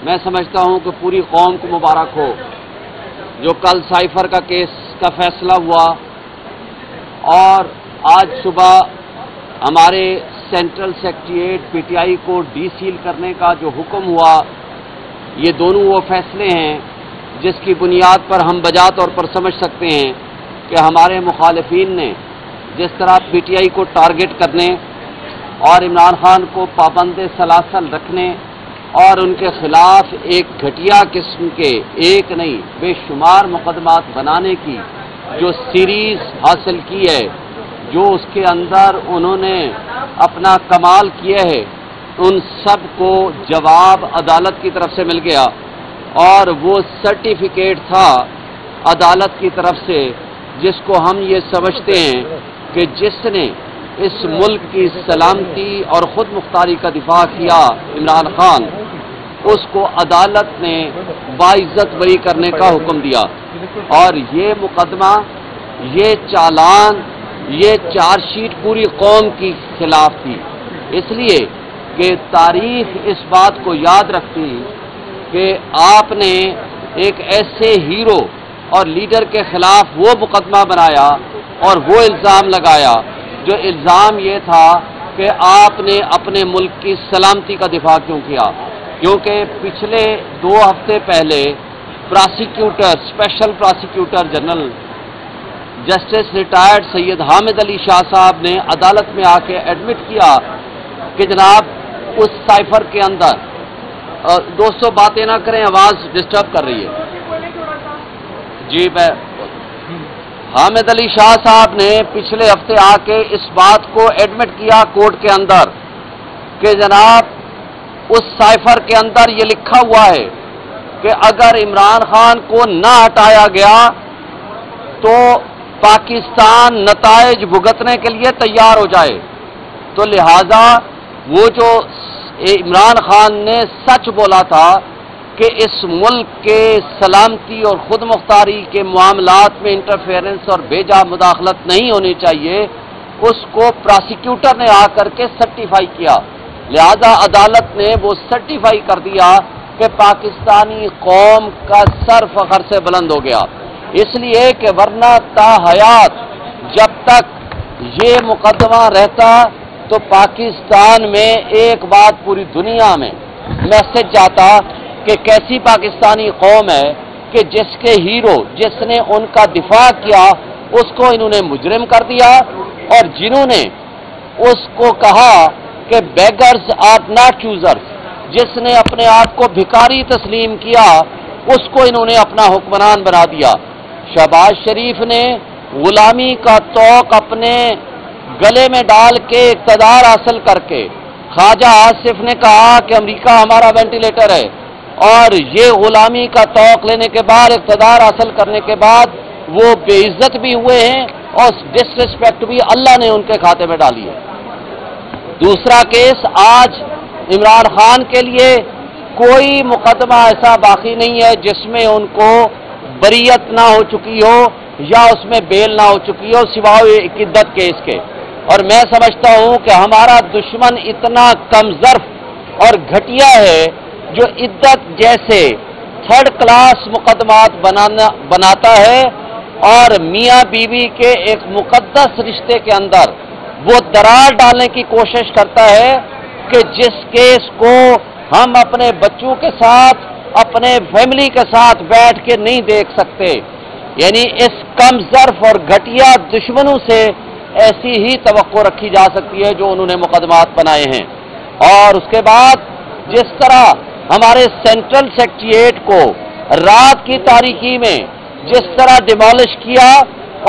मैं समझता हूं कि पूरी कौम को मुबारक हो जो कल साइफर का केस का फैसला हुआ और आज सुबह हमारे सेंट्रल सेक्रेटेरिएट पीटीआई को डीसील करने का जो हुक्म हुआ। ये दोनों वो फैसले हैं जिसकी बुनियाद पर हम बजा तौर पर समझ सकते हैं कि हमारे मुखालिफिन ने जिस तरह पीटीआई को टारगेट करने और इमरान खान को पाबंद सलासल रखने और उनके खिलाफ एक घटिया किस्म के एक नहीं बेशुमार मुकदमात बनाने की जो सीरीज हासिल की है, जो उसके अंदर उन्होंने अपना कमाल किया है, उन सब को जवाब अदालत की तरफ से मिल गया। और वो सर्टिफिकेट था अदालत की तरफ से जिसको हम ये समझते हैं कि जिसने इस मुल्क की सलामती और खुद मुख्तारी का दिफा किया इमरान खान, उसको अदालत ने बाइज्जत बरी करने का हुक्म दिया। और ये मुकदमा, ये चालान, ये चार्जशीट पूरी कौम की खिलाफ थी, इसलिए कि तारीख इस बात को याद रखती कि आपने एक ऐसे हीरो और लीडर के खिलाफ वो मुकदमा बनाया और वो इल्ज़ाम लगाया जो इल्ज़ाम ये था कि आपने अपने मुल्क की सलामती का दिफा क्यों किया। क्योंकि पिछले 2 हफ्ते पहले prosecutor, special prosecutor general justice retired Syed Hamid Ali Shah साहब ने अदालत में आके एडमिट किया कि जनाब उस साइफर के अंदर दोस्तों बातें ना करें, आवाज़ डिस्टर्ब कर रही है जी। मैं हामिद अली शाह साहब ने पिछले हफ्ते आके इस बात को एडमिट किया कोर्ट के अंदर कि जनाब उस साइफर के अंदर ये लिखा हुआ है कि अगर इमरान खान को ना हटाया गया तो पाकिस्तान नताइज भुगतने के लिए तैयार हो जाए। तो लिहाजा वो जो इमरान खान ने सच बोला था कि इस मुल्क के सलामती और खुद मुख्तारी के मामलात में इंटरफेरेंस और बेजा मुदाखलत नहीं होनी चाहिए, उसको प्रोसिक्यूटर ने आकर के सर्टिफाई किया। लिहाजा अदालत ने वो सर्टिफाई कर दिया कि पाकिस्तानी कौम का सर फखर से बुलंद हो गया, इसलिए कि वरना ताहयात जब तक ये मुकदमा रहता तो पाकिस्तान में एक बात पूरी दुनिया में मैसेज जाता कि कैसी पाकिस्तानी कौम है कि जिसके हीरो, जिसने उनका दिफा किया, उसको इन्होंने मुजरिम कर दिया, और जिन्होंने उसको कहा कि बेगर्स आर नॉट चूजर्स, जिसने अपने आप को भिखारी तस्लीम किया, उसको इन्होंने अपना हुक्मरान बना दिया। शहबाज शरीफ ने गुलामी का तौक अपने गले में डाल के इक़्तिदार हासिल करके, ख्वाजा आसिफ ने कहा कि अमेरिका हमारा वेंटिलेटर है, और ये गुलामी का तौक लेने के बाद, इक़्तिदार हासिल करने के बाद वो बेइज्जत भी हुए हैं और डिसरिस्पेक्ट भी अल्लाह ने उनके खाते में डाली है। दूसरा केस, आज इमरान खान के लिए कोई मुकदमा ऐसा बाकी नहीं है जिसमें उनको बरियत ना हो चुकी हो या उसमें बेल ना हो चुकी हो, सिवाय एक इद्दत केस के। और मैं समझता हूं कि हमारा दुश्मन इतना कमजर्फ और घटिया है जो इद्दत जैसे 3rd क्लास मुकदमात बनाता है और मियाँ बीवी के एक मुकद्दस रिश्ते के अंदर वो दरार डालने की कोशिश करता है कि जिस केस को हम अपने बच्चों के साथ, अपने फैमिली के साथ बैठ के नहीं देख सकते। यानी इस कमजर्फ और घटिया दुश्मनों से ऐसी ही तवक्को रखी जा सकती है जो उन्होंने मुकदमात बनाए हैं। और उसके बाद जिस तरह हमारे सेंट्रल सेक्रेटेरिएट को रात की तारीकी में जिस तरह डिमोलिश किया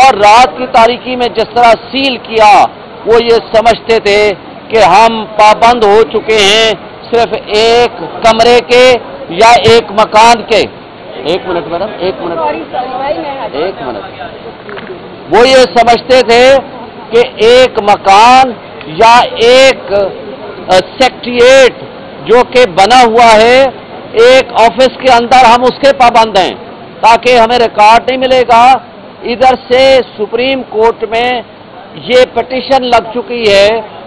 और रात की तारीकी में जिस तरह सील किया, वो ये समझते थे कि हम पाबंद हो चुके हैं सिर्फ एक कमरे के या एक मकान के। एक मिनट मैडम, एक मिनट। वो ये समझते थे कि एक मकान या एक सेक्रेटेरिएट जो कि बना हुआ है एक ऑफिस के अंदर, हम उसके पाबंद हैं ताकि हमें रिकॉर्ड नहीं मिलेगा। इधर से सुप्रीम कोर्ट में ये पिटीशन लग चुकी है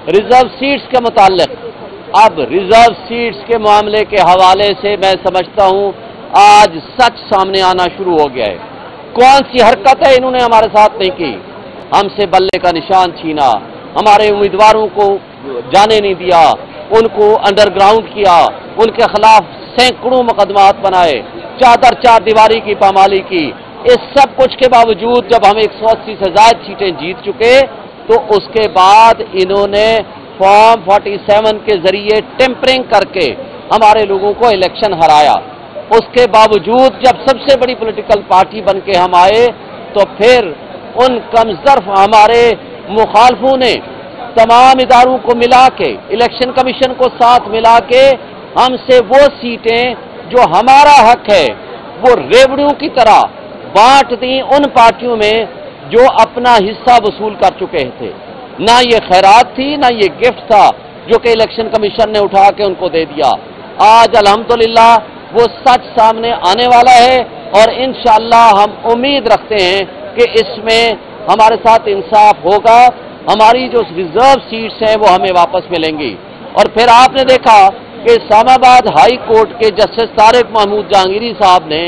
रिजर्व सीट्स के मुताल्लिक। اب ریزرو سیٹس کے معاملے کے حوالے سے میں سمجھتا ہوں آج سچ سامنے آنا شروع ہو گیا ہے. کون سی حرکت ہے انہوں نے ہمارے ساتھ نہیں کی؟ ہم سے بلے کا نشان چھینا، ہمارے امیدواروں کو جانے نہیں دیا، ان کو انڈر گراؤنڈ کیا، ان کے خلاف سینکڑوں مقدمات بنائے، چار دیواری کی پامالی کی. اس سب کچھ کے باوجود جب ہم 180 سے زائد سیٹیں جیت چکے تو اس کے بعد انہوں نے فارم 47 کے ذریعے ٹیمپرنگ کر کے ہمارے لوگوں کو الیکشن ہرایا. اس کے باوجود جب سب سے بڑی پولیٹیکل پارٹی بن کے ہم آئے تو پھر ان کمظرف ہمارے مخالفوں نے تمام اداروں کو ملا کے، الیکشن کمیشن کو ساتھ ملا کے ہم سے وہ سیٹیں جو ہمارا حق ہے وہ ریوڑیوں کی طرح بانٹ دیں ان پارٹیوں میں جو اپنا حصہ وصول کر چکے تھے. نہ یہ خیرات تھی، نہ یہ گفٹ تھا جو کہ الیکشن کمیشن نے اٹھا کے ان کو دے دیا. آج الحمدللہ وہ سچ سامنے آنے والا ہے اور انشاءاللہ ہم امید رکھتے ہیں کہ اس میں ہمارے ساتھ انصاف ہوگا. ہماری جو ریزرو سیٹس ہیں وہ ہمیں واپس ملیں گی. اور پھر آپ نے دیکھا کہ اسلام آباد ہائی کورٹ کے جسٹس طارق محمود جہانگیری صاحب نے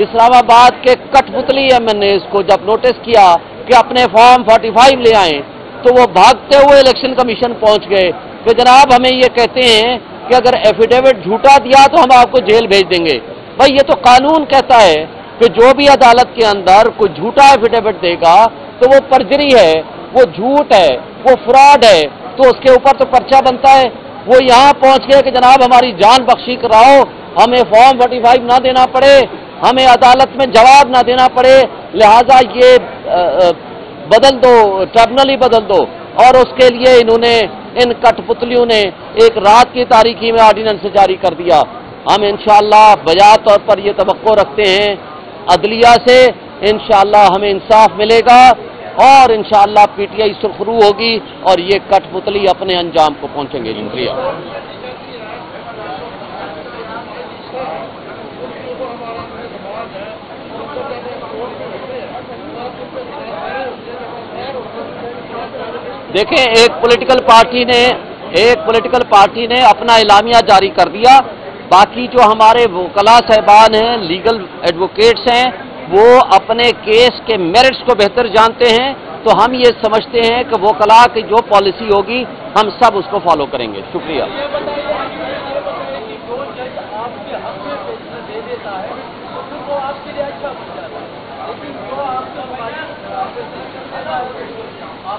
اسلام آباد کے کٹ پتلی MNAs کو جب نوٹس کیا کہ اپنے فارم 45 لے آئیں تو وہ بھاگتے ہوئے الیکشن کمیشن پہنچ گئے کہ جناب ہمیں یہ کہتے ہیں کہ اگر ایفیڈیوٹ جھوٹا دیا تو ہم آپ کو جیل بھیج دیں گے. بھائی یہ تو قانون کہتا ہے کہ جو بھی عدالت کے اندر کوئی جھوٹا ایفیڈیوٹ دے گا تو وہ پرجری ہے، وہ جھوٹ ہے، وہ فراڈ ہے، تو اس کے اوپر تو پرچہ بنتا ہے. وہ یہاں پہنچ گئے کہ جناب ہماری جان بخشی کراؤ، ہمیں فارم 45 نہ دینا پڑے، ہمیں عدالت میں جواب نہ دینا پڑے، لہذا یہ بدل دو، ٹربونل ہی بدل دو. اور اس کے لیے انہوں نے ان کٹ پتلیوں نے ایک رات کی تاریکی میں آرڈیننس جاری کر دیا. ہم انشاءاللہ بجا طور پر یہ توقع رکھتے ہیں عدلیہ سے انشاءاللہ ہمیں انصاف ملے گا اور انشاءاللہ PTI سرخرو ہوگی اور یہ کٹ پتلی اپنے انجام کو پہنچیں گے. شکریہ. دیکھیں ایک پولیٹیکل پارٹی نے اپنا اعلامیہ جاری کر دیا. باقی جو ہمارے وکلاء صاحبان ہیں، لیگل ایڈوکیٹس ہیں، وہ اپنے کیس کے میرٹس کو بہتر جانتے ہیں. تو ہم یہ سمجھتے ہیں کہ وکلاء کی جو پالیسی ہوگی ہم سب اس کو فالو کریں گے. شکریہ.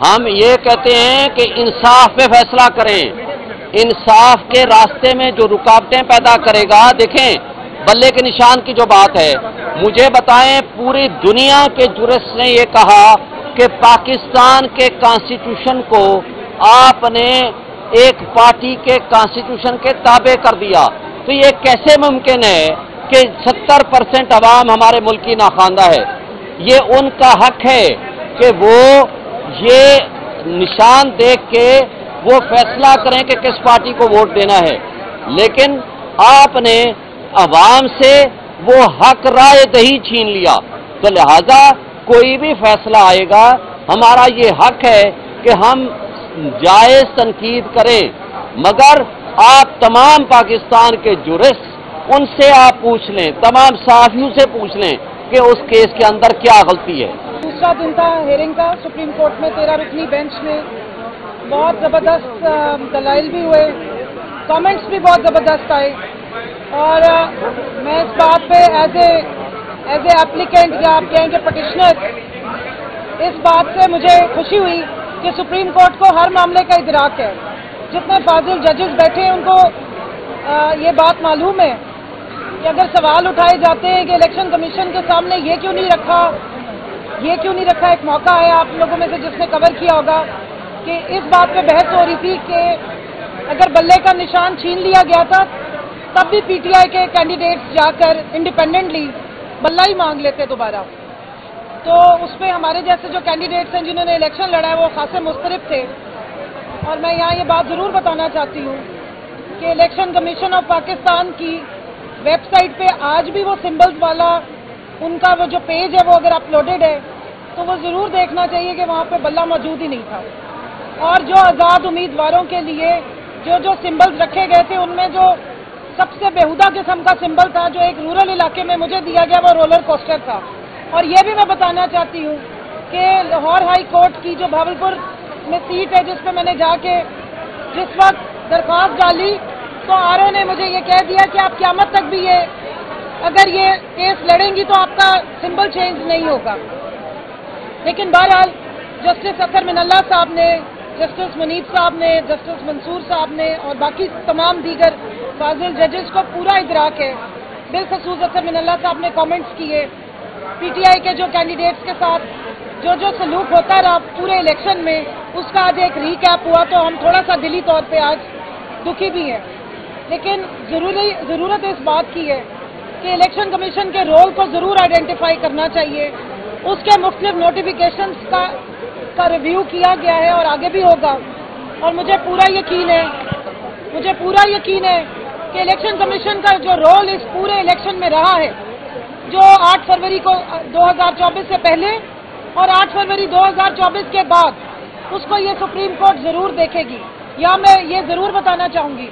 ہم یہ کہتے ہیں کہ انصاف پہ فیصلہ کریں. انصاف کے راستے میں جو رکاوٹیں پیدا کرے گا، دیکھیں بلے کے نشان کی جو بات ہے، مجھے بتائیں پوری دنیا کے جورسٹ نے یہ کہا کہ پاکستان کے کانسٹیٹیوشن کو آپ نے ایک پارٹی کے کانسٹیٹیوشن کے تابع کر دیا. تو یہ کیسے ممکن ہے کہ 70% عوام ہمارے ملک کی ناخواندہ ہے؟ یہ ان کا حق ہے کہ وہ یہ نشان دیکھ کے وہ فیصلہ کریں کہ کس پارٹی کو ووٹ دینا ہے. لیکن آپ نے عوام سے وہ حق رائے دہی چھین لیا. تو لہذا کوئی بھی فیصلہ آئے گا ہمارا یہ حق ہے کہ ہم جائز تنقید کریں، مگر آپ تمام پاکستان کے جورسٹ ان سے آپ پوچھ لیں، تمام صحافیوں سے پوچھ لیں کہ اس کیس کے اندر کیا غلطی ہے. دوسرا دن تھا ہیئرنگ کا سپریم کورٹ میں 13 رکنی بینچ میں. بہت زبردست دلائل بھی ہوئے، کامنٹس بھی بہت زبردست آئے. اور میں اس بات پہ ایز اے اپلیکینٹ یا آپ کہیں کہ پٹیشنر، اس بات سے مجھے خوشی ہوئی کہ سپریم کورٹ کو ہر معاملے کا ادراک ہے. جتنے فاضل ججز بیٹھے ہیں ان کو یہ بات معلوم ہے کہ اگر سوال اٹھائے جاتے ہیں کہ الیکشن کمیشن کے سامنے یہ کیوں نہیں رکھا. ایک موقع ہے آپ لوگوں میں سے جس نے کور کیا ہوگا کہ اس بات پہ بحث ہو رہی تھی کہ اگر بلے کا نشان چھین لیا گیا تھا تب بھی PTI کے کینڈیڈیٹس جا کر انڈیپینڈنٹلی بلہ ہی مانگ لیتے دوبارہ. تو اس پہ ہمارے جیسے جو کینڈیڈیٹس ہیں جنہوں نے الیکشن لڑا ہے وہ خاصے مضطرب تھے. اور میں یہاں یہ بات ضرور بتانا چاہتی ہوں کہ الیکشن کمیشن آف پاکستان کی ویب سائٹ پہ آج بھی وہ سمبلز والا ان کا وہ جو پیج ہے وہ اگر اپلوڈڈ ہے تو وہ ضرور دیکھنا چاہیے کہ وہاں پہ بلہ موجود ہی نہیں تھا. اور جو آزاد امیدواروں کے لیے जो सिंबल्स रखे गए थे उनमें जो सबसे बेहुदा किस्म का सिंबल था जो एक रूरल इलाके में मुझे दिया गया वो रोलर कोस्टर था। और ये भी मैं बताना चाहती हूँ कि लाहौर हाई कोर्ट की जो भावलपुर में सीट है जिस पे मैंने जाके जिस वक्त दरख्वास्त डाली तो आरओ ने मुझे ये कह दिया कि आप क़यामत तक भी अगर ये केस लड़ेंगी तो आपका सिंबल चेंज नहीं होगा। लेकिन बहरहाल जस्टिस अतर मिनल्ला साहब ने, जस्टिस मुनीब साहब ने, जस्टिस मंसूर साहब ने और बाकी तमाम दीगर फाजिल जजेस को पूरा इदराक है। बिलखसूस अतर मिनल्ला साहब ने कमेंट्स किए, पीटीआई के जो कैंडिडेट्स के साथ जो सलूक होता रहा पूरे इलेक्शन में उसका आज एक रीकैप हुआ तो हम थोड़ा सा दिली तौर पे आज दुखी भी हैं। लेकिन ज़रूरत इस बात की है कि इलेक्शन कमीशन के रोल को ज़रूर आइडेंटिफाई करना चाहिए। उसके मुख्तलिफ नोटिफिकेशंस का रिव्यू किया गया है और आगे भी होगा। और मुझे पूरा यकीन है कि इलेक्शन कमीशन का जो रोल इस पूरे इलेक्शन में रहा है, जो 8 फरवरी को 2024 से पहले और 8 फरवरी 2024 के बाद, उसको ये सुप्रीम कोर्ट ज़रूर देखेगी। या मैं ये ज़रूर बताना चाहूँगी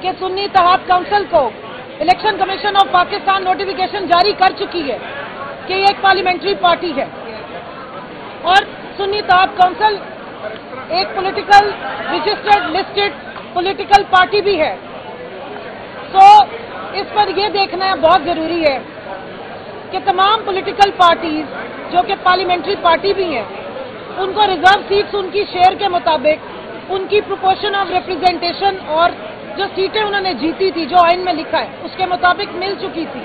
कि सुन्नी इत्तेहाद काउंसिल को election commission of Pakistan notification जारी कर चुकी है कि ये एक पार्लियामेंट्री पार्टी है और सुन्नी इत्तेहाद काउंसिल एक political registered listed political party भी है। तो इस पर यह देखना बहुत ज़रूरी है कि तमाम पॉलिटिकल पार्टीज जो कि पार्लियामेंट्री पार्टी भी हैं उनको रिजर्व सीट्स उनकी शेयर के मुताबिक उनकी प्रोपोर्शन ऑफ रिप्रेजेंटेशन और जो सीटें उन्होंने जीती थी जो आइन में लिखा है उसके मुताबिक मिल चुकी थी।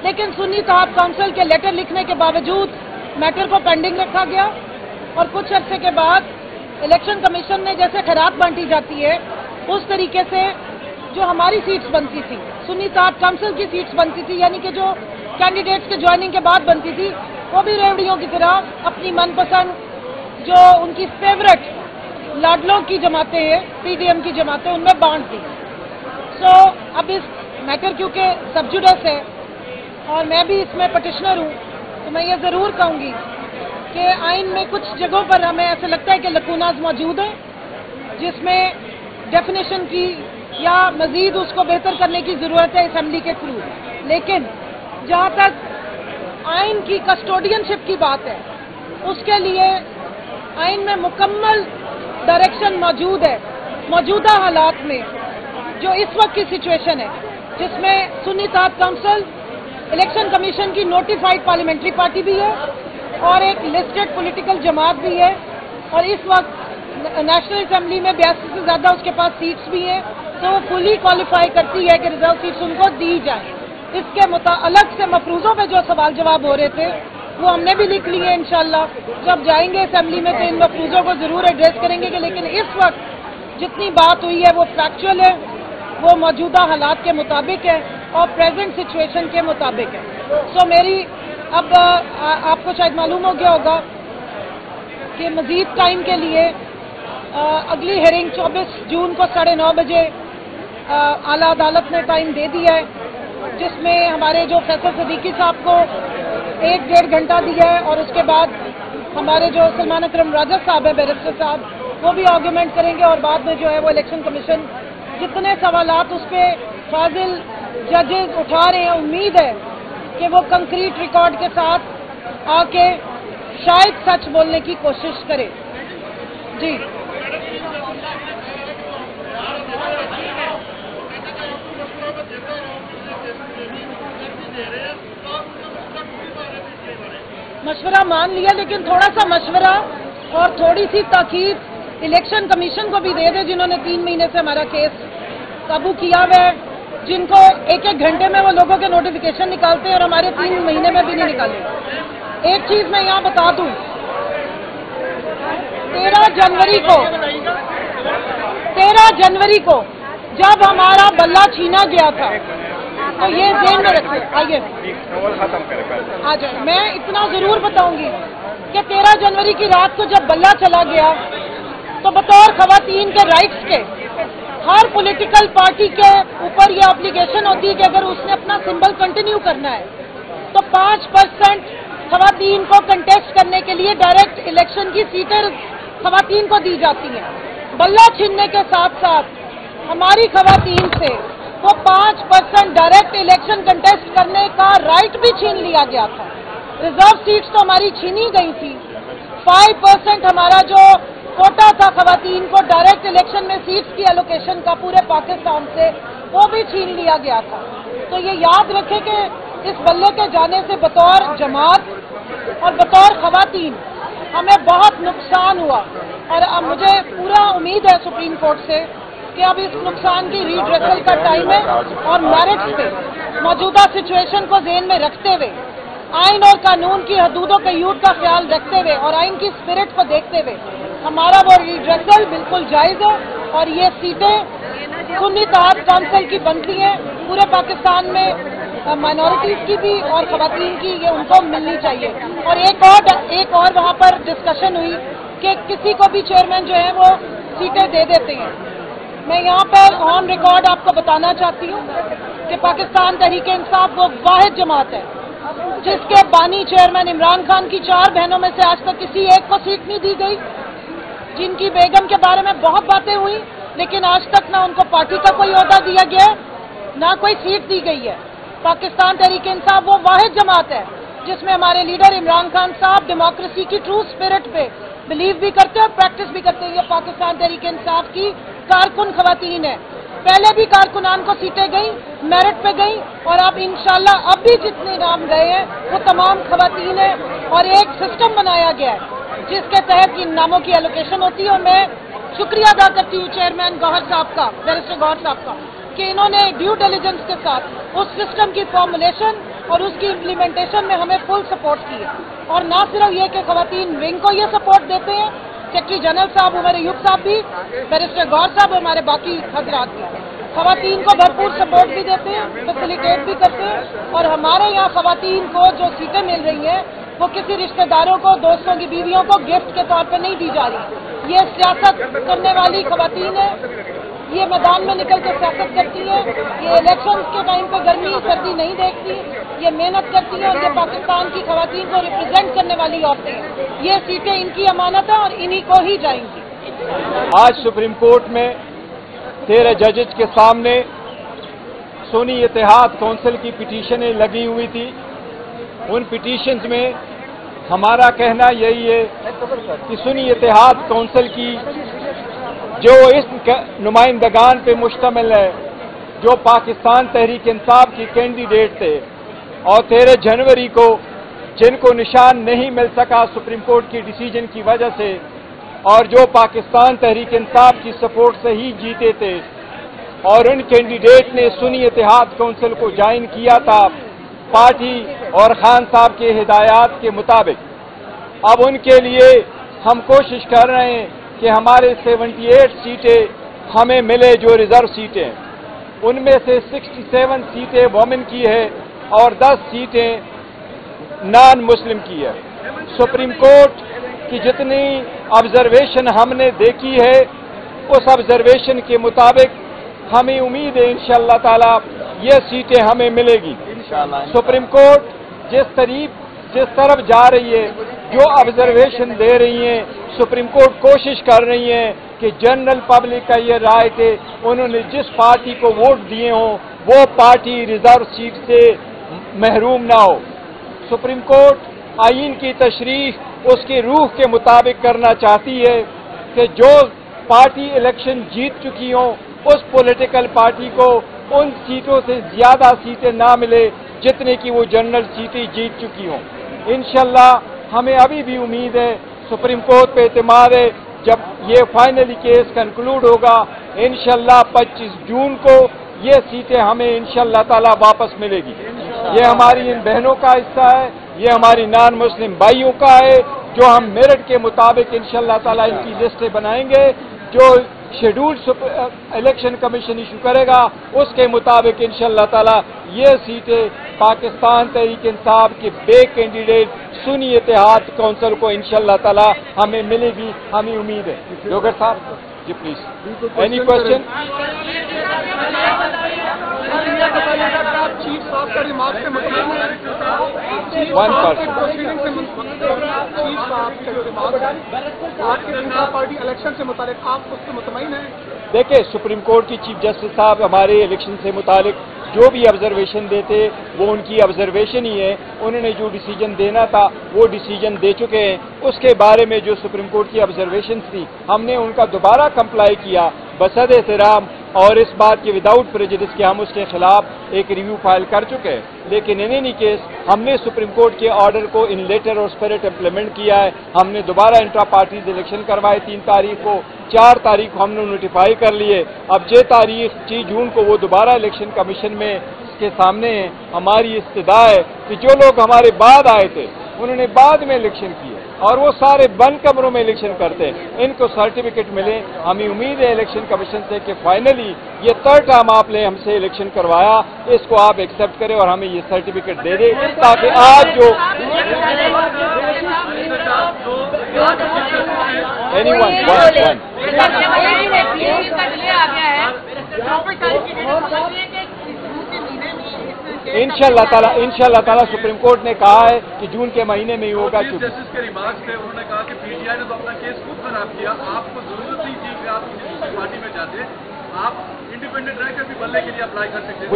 लेकिन सुन्नी इत्तेहाद काउंसिल के लेटर लिखने के बावजूद मैटर को पेंडिंग रखा गया और कुछ अर्से के बाद इलेक्शन कमीशन ने जैसे खैरात बांटी जाती है उस तरीके से जो हमारी सीट्स बनती थी, सुन्नी इत्तेहाद काउंसिल की सीट्स बनती थी, यानी कि जो कैंडिडेट्स के ज्वाइनिंग के बाद बनती थी, वो भी रेवड़ियों की तरह अपनी मनपसंद जो उनकी फेवरेट लाडलों की जमातें हैं, पीडीएम की जमातें, उनमें बांट दी। सो अब इस मैटर क्योंकि सब जुडिस है और मैं भी इसमें पटिशनर हूँ, तो मैं ये ज़रूर कहूँगी कि आइन में कुछ जगहों पर हमें ऐसा लगता है कि लकूनाज मौजूद हैं जिसमें डेफिनेशन की या मज़ीद उसको बेहतर करने की ज़रूरत है असेंबली के थ्रू। लेकिन जहाँ तक आइन की कस्टोडियनशिप की बात है उसके लिए आइन में मुकम्मल डायरेक्शन मौजूद है। मौजूदा हालात में जो इस वक्त की सिचुएशन है जिसमें सुन्नी इत्तेहाद काउंसिल इलेक्शन कमीशन की नोटिफाइड पार्लियामेंट्री पार्टी भी है और एक लिस्टेड पॉलिटिकल जमात भी है और इस वक्त नेशनल असेंबली में 82 से ज़्यादा उसके पास सीट्स भी हैं, तो वो फुली क्वालिफाई करती है कि रिजर्व सीट्स उनको दी जाए। इसके अलग से मफरूज़ों पे जो सवाल जवाब हो रहे थे वो हमने भी लिख लिए। इंशाल्लाह जब जाएंगे असेंबली में तो इन मफरूज़ों को ज़रूर एड्रेस करेंगे कि लेकिन इस वक्त जितनी बात हुई है वो फैक्चुअल है, वो मौजूदा हालात के मुताबिक है और प्रेजेंट सिचुएशन के मुताबिक है। सो मेरी अब आपको शायद मालूम हो गया होगा कि मज़ीद टाइम के लिए अगली हेयरिंग 24 जून को 9:30 बजे आला अदालत ने टाइम दे दिया है, जिसमें हमारे जो फैसल सदीकी साहब को 1-1.5 घंटा दिया है और उसके बाद हमारे जो सलमान अकरम राजा साहब है बैरिस्टर साहब, वो भी आर्गूमेंट करेंगे और बाद में जो है वो इलेक्शन कमीशन जितने सवालात उस पर फाजिल जजेस उठा रहे हैं, उम्मीद है कि वो कंक्रीट रिकॉर्ड के साथ आके शायद सच बोलने की कोशिश करे। जी मशवरा मान लिया, लेकिन थोड़ा सा मशवरा और थोड़ी सी ताकीद इलेक्शन कमीशन को भी दे दे, जिन्होंने 3 महीने से हमारा केस काबू किया हुआ है, जिनको 1-1 घंटे में वो लोगों के नोटिफिकेशन निकालते हैं और हमारे 3 महीने में भी नहीं निकाले। एक चीज मैं यहाँ बता दूं, 13 जनवरी को जब हमारा बल्ला छीना गया था तो ये ध्यान में रखिए। आइए आ जाए, मैं इतना जरूर बताऊंगी कि 13 जनवरी की रात को जब बल्ला चला गया तो बतौर खवातीन के राइट्स के हर पॉलिटिकल पार्टी के ऊपर ये ऑब्लिगेशन होती है कि अगर उसने अपना सिंबल कंटिन्यू करना है तो 5% खवातीन को कंटेस्ट करने के लिए डायरेक्ट इलेक्शन की सीटें खवातीन को दी जाती हैं। बल्ला छीनने के साथ साथ हमारी खवातीन से वो 5% डायरेक्ट इलेक्शन कंटेस्ट करने का राइट भी छीन लिया गया था। रिजर्व सीट्स तो हमारी छीनी गई थी। 5% हमारा जो कोटा था खवातीन को डायरेक्ट इलेक्शन में सीट्स की एलोकेशन का पूरे पाकिस्तान से, वो भी छीन लिया गया था। तो ये याद रखें कि इस बल्ले के जाने से बतौर जमात और बतौर खवातीन हमें बहुत नुकसान हुआ, और अब मुझे पूरा उम्मीद है सुप्रीम कोर्ट से कि अब इस नुकसान की रीड्रेसल का टाइम है, और मेरिट्स पे मौजूदा सिचुएशन को ज़हन में रखते हुए, आइन और कानून की हदूदों के यूट का ख्याल रखते हुए और आइन की स्पिरिट को देखते हुए हमारा वो रीड्रेसल बिल्कुल जायज़ है। और ये सीटें सुन्नी इत्तेहाद काउंसिल की बनती हैं, पूरे पाकिस्तान में माइनॉरिटीज़ की भी और खवातीन की, ये उनको मिलनी चाहिए। और एक और वहाँ पर डिस्कशन हुई कि किसी को भी चेयरमैन जो है वो सीटें दे देते हैं। मैं यहाँ पर ऑन रिकॉर्ड आपको बताना चाहती हूँ कि पाकिस्तान तहरीक इंसाफ वो वाहिद जमात है जिसके बानी चेयरमैन इमरान खान की 4 बहनों में से आज तक किसी एक को सीट नहीं दी गई, जिनकी बेगम के बारे में बहुत बातें हुई, लेकिन आज तक ना उनको पार्टी का कोई ओहदा दिया गया, ना कोई सीट दी गई है। पाकिस्तान तहरीक इंसाफ वो वाहिद जमात है जिसमें हमारे लीडर इमरान खान साहब डेमोक्रेसी की ट्रू स्पिरिट पे बिलीव भी करते हैं और प्रैक्टिस भी करते हैं। ये पाकिस्तान तहरीक इंसाफ की कारकुन खवातीन है। पहले भी कारकुनान को सीटें गई, मेरिट पे गई, और अब इंशाल्लाह अब भी जितने नाम गए हैं वो तमाम खवातीन हैं। और एक सिस्टम बनाया गया है जिसके तहत इन नामों की एलोकेशन होती है। और मैं शुक्रिया अदा करती हूँ चेयरमैन गौहर साहब का, बैरिस्टर गौहर साहब का, कि इन्होंने ड्यू डिलिजेंस के साथ उस सिस्टम की फॉर्मुलेशन और उसकी इम्प्लीमेंटेशन में हमें फुल सपोर्ट की है। और ना सिर्फ ये कि खवातीन विंग को ये सपोर्ट देते हैं, सेक्रेटरी जनरल साहब उमर अयूब साहब भी, बैरिस्टर गौहर साहब और हमारे बाकी हजरात भी खवातीन को भरपूर सपोर्ट भी देते हैं, फैसिलिटेट भी करते हैं। और हमारे यहाँ खवातीन को जो सीटें मिल रही हैं वो किसी रिश्तेदारों को, दोस्तों की बीवियों को गिफ्ट के तौर पर नहीं दी जा रही। ये सियासत करने वाली खवातीन है, ये मैदान में निकल कर सियासत करती है, ये इलेक्शंस के टाइम पे गर्मी सर्दी नहीं देखती, ये मेहनत करती है, और ये पाकिस्तान की खवातीन को रिप्रेजेंट करने वाली औरतें हैं। ये सीटें इनकी अमानत है और इन्हीं को ही जाएंगी। आज सुप्रीम कोर्ट में 13 जजेज के सामने सुन्नी इत्तेहाद काउंसिल की पिटीशनें लगी हुई थी। उन पिटीशंस में हमारा कहना यही है कि सुन्नी इत्तेहाद काउंसिल की जो इस नुमाइंदगान पे मुश्तमिल है, जो पाकिस्तान तहरीक इंसाफ की कैंडिडेट थे और 13 जनवरी को जिनको निशान नहीं मिल सका सुप्रीम कोर्ट की डिसीजन की वजह से, और जो पाकिस्तान तहरीक इंसाफ की सपोर्ट से ही जीते थे, और उन कैंडिडेट ने सुन्नी इत्तेहाद काउंसिल को ज्वाइन किया था पार्टी और खान साहब के हिदायत के मुताबिक। अब उनके लिए हम कोशिश कर रहे हैं कि हमारे 78 सीटें हमें मिले जो रिजर्व सीटें, उनमें से 67 सीटें वोमेन की है और 10 सीटें नॉन मुस्लिम की है। सुप्रीम कोर्ट की जितनी ऑब्जर्वेशन हमने देखी है उस ऑब्जर्वेशन के मुताबिक हमें उम्मीद है इंशाअल्लाह ताला ये सीटें हमें मिलेगी। सुप्रीम कोर्ट जिस तरफ जा रही है, जो ऑब्जर्वेशन दे रही है, सुप्रीम कोर्ट कोशिश कर रही है कि जनरल पब्लिक का ये राय कि उन्होंने जिस पार्टी को वोट दिए हों वो पार्टी रिजर्व सीट से महरूम ना हो। सुप्रीम कोर्ट आईन की तशरीह उसकी रूह के मुताबिक करना चाहती है कि जो पार्टी इलेक्शन जीत चुकी हों उस पॉलिटिकल पार्टी को उन सीटों से ज्यादा सीटें ना मिले जितने की वो जनरल सीटें जीत चुकी हों। इंशाअल्लाह हमें अभी भी उम्मीद है, सुप्रीम कोर्ट पे एतमाद है, जब ये फाइनली केस कंक्लूड होगा इंशाअल्लाह 25 जून को ये सीटें हमें इंशाअल्लाह ताला वापस मिलेगी। ये हमारी इन बहनों का हिस्सा है, ये हमारी नॉन मुस्लिम भाइयों का है, जो हम मेरिट के मुताबिक इंशाअल्लाह ताला इनकी लिस्टें बनाएंगे। जो शेड्यूल इलेक्शन कमीशन इशू करेगा उसके मुताबिक इंशाअल्लाह ताला ये सीटें पाकिस्तान तहरीक इंसाफ के बे कैंडिडेट सुन्नी इत्तेहाद काउंसिल को इंशाअल्लाह ताला हमें मिलेगी, हमें उम्मीद है। जोगर साहब। جی please any question. One person party election سے متعلق آپ اس سے مطمئن ہیں؟ دیکھیں سپریم کورٹ کی چیف جسٹس صاحب ہمارے الیکشن سے متعلق جو بھی آبزرویشن دیتے وہ ان کی آبزرویشن ہی ہے. انہوں نے جو ڈیسیجن دینا تھا وہ ڈیسیجن دے چکے ہیں. اس کے بارے میں جو سپریم کورٹ کی آبزرویشن تھی ہم نے ان کا دوبارہ کمپلائی کیا بصد احترام اور اس بات کے وداؤٹ پریجڈس کہ ہم اس کے خلاف ایک ریویو فائل کر چکے ہیں. لیکن ان اینی کیس ہم نے سپریم کورٹ کے آرڈر کو ان لیٹر اور اسپرٹ امپلیمنٹ کیا ہے. ہم نے دوبارہ انٹرا پارٹیز الیکشن کروائے 3 تاریخ کو, 4 تاریخ کو ہم نے نوٹیفائی کر لیے. اب 6 جون کو وہ دوبارہ الیکشن کمیشن میں اس کے سامنے ہیں. ہماری استدعا ہے کہ جو لوگ ہمارے بعد آئے تھے انہوں نے بعد میں الیکشن کیے اور وہ سارے بند کمروں میں الیکشن کرتے ہیں, ان کو سرٹیفکیٹ ملے. ہمیں امید ہے الیکشن کمیشن سے کہ فائنلی یہ 3rd ٹائم آپ نے ہم سے الیکشن کروایا, اس کو آپ ایکسیپٹ کریں اور ہمیں یہ سرٹیفکیٹ دے دیں تاکہ آج جو انشاءاللہ تعالیٰ سپریم کورٹ نے کہا ہے کہ جون کے مہینے میں ہی ہوگا. جسٹس کے ریمارکس تھے, انہوں نے کہا کہ پی ٹی آئی نے تو اپنا کیس خود خراب کیا, آپ کو ضرورت نہیں تھی کہ آپ کسی پارٹی میں جاتے, آپ انڈیپینڈنٹ رہ کر بھی بلے کے لیے اپلائی کر سکتے ہیں.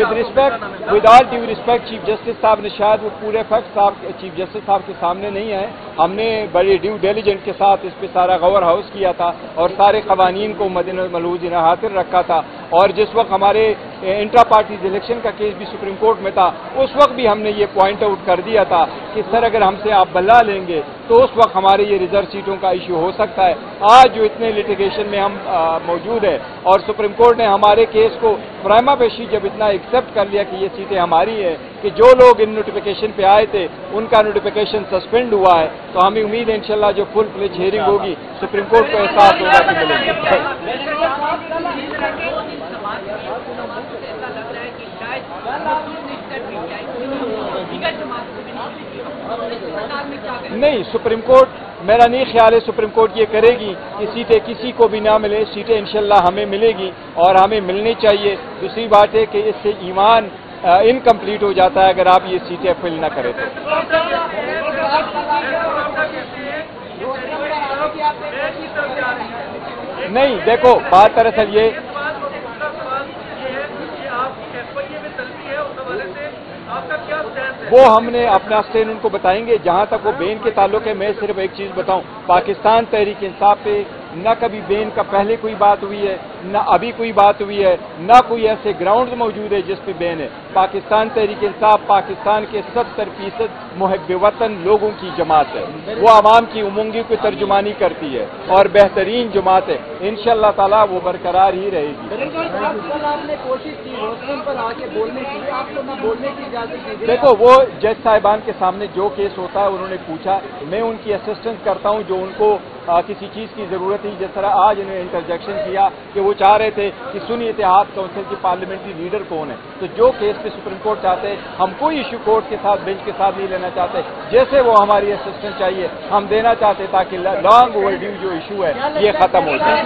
With all due respect chief justice صاحب نے شاید وہ پورے فیکٹ چیف جسٹس صاحب کے سامنے نہیں آئے. ہم نے بڑی ڈیو ڈیلیجنٹ کے ساتھ اس پہ سارا غور ہاؤس کیا تھا اور سارے قوانین کو مد ملحوظ حاضر رکھا تھا. اور جس وقت ہمارے انٹرا پارٹیز الیکشن کا کیس بھی سپریم کورٹ میں تھا اس وقت بھی ہم نے یہ پوائنٹ آؤٹ کر دیا تھا کہ سر اگر ہم سے آپ بلا لیں گے تو اس وقت ہمارے یہ ریزرو سیٹوں کا ایشو ہو سکتا ہے. آج جو اتنے لیٹیگیشن میں ہم موجود ہے اور سپریم کورٹ نے ہمارے کیس کو پرائما پیشی جب اتنا ایکسیپٹ کر لیا کہ یہ سیٹیں ہماری ہیں کہ جو لوگ ان نوٹیفیکیشن پہ آئے تھے ان کا نوٹیفیکیشن سسپینڈ ہوا ہے, تو ہمیں امید ہے انشاءاللہ جو فل فلیج ہیئرنگ ہوگی سپریم کورٹ کو احساس ہوگا کہ ملیں گے. نہیں, سپریم کورٹ میرا نہیں خیال ہے سپریم کورٹ یہ کرے گی کہ سیٹیں کسی کو بھی نہ ملے. سیٹیں انشاءاللہ ہمیں ملے گی اور ہمیں ملنی چاہیے. دوسری بات ہے کہ اس سے ایمان انکمپلیٹ ہو جاتا ہے اگر آپ یہ سیٹیں فل نہ کریں تو. نہیں دیکھو بات دراصل یہ وہ ہم نے اپنا اسٹینڈ ان کو بتائیں گے. جہاں تک وہ بین کے تعلق ہے میں صرف ایک چیز بتاؤں, پاکستان تحریک انصاف پہ نہ کبھی بین کا پہلے کوئی بات ہوئی ہے نہ ابھی کوئی بات ہوئی ہے, نہ کوئی ایسے گراؤنڈز موجود ہے جس پہ بین ہے. پاکستان تحریک انصاف پاکستان کے 70% محب وطن لوگوں کی جماعت ہے. وہ عوام کی امنگوں کی ترجمانی کرتی ہے اور بہترین جماعت ہے. انشاءاللہ تعالیٰ وہ برقرار ہی رہے گی. دیکھو وہ جج صاحبان کے سامنے جو کیس ہوتا ہے انہوں نے پوچھا, میں ان کی اسسٹنس کرتا ہوں جو ان کو کسی چیز کی ضرورت ہے. جس طرح آج انہوں نے انٹرجیکشن کیا کہ وہ چاہ رہے تھے کہ سنی اتحاد کونسل کی پارلیمنٹری لیڈر کون ہے, تو جو کیس پہ سپریم کورٹ چاہتے ہیں ہم کوئی ایشو کورٹ کے ساتھ بینچ کے ساتھ نہیں لینا چاہتے. جیسے وہ ہماری اسسٹنس چاہیے ہم دینا چاہتے تاکہ لانگ اوور ڈیو جو ایشو ہے یہ ختم ہو جائے.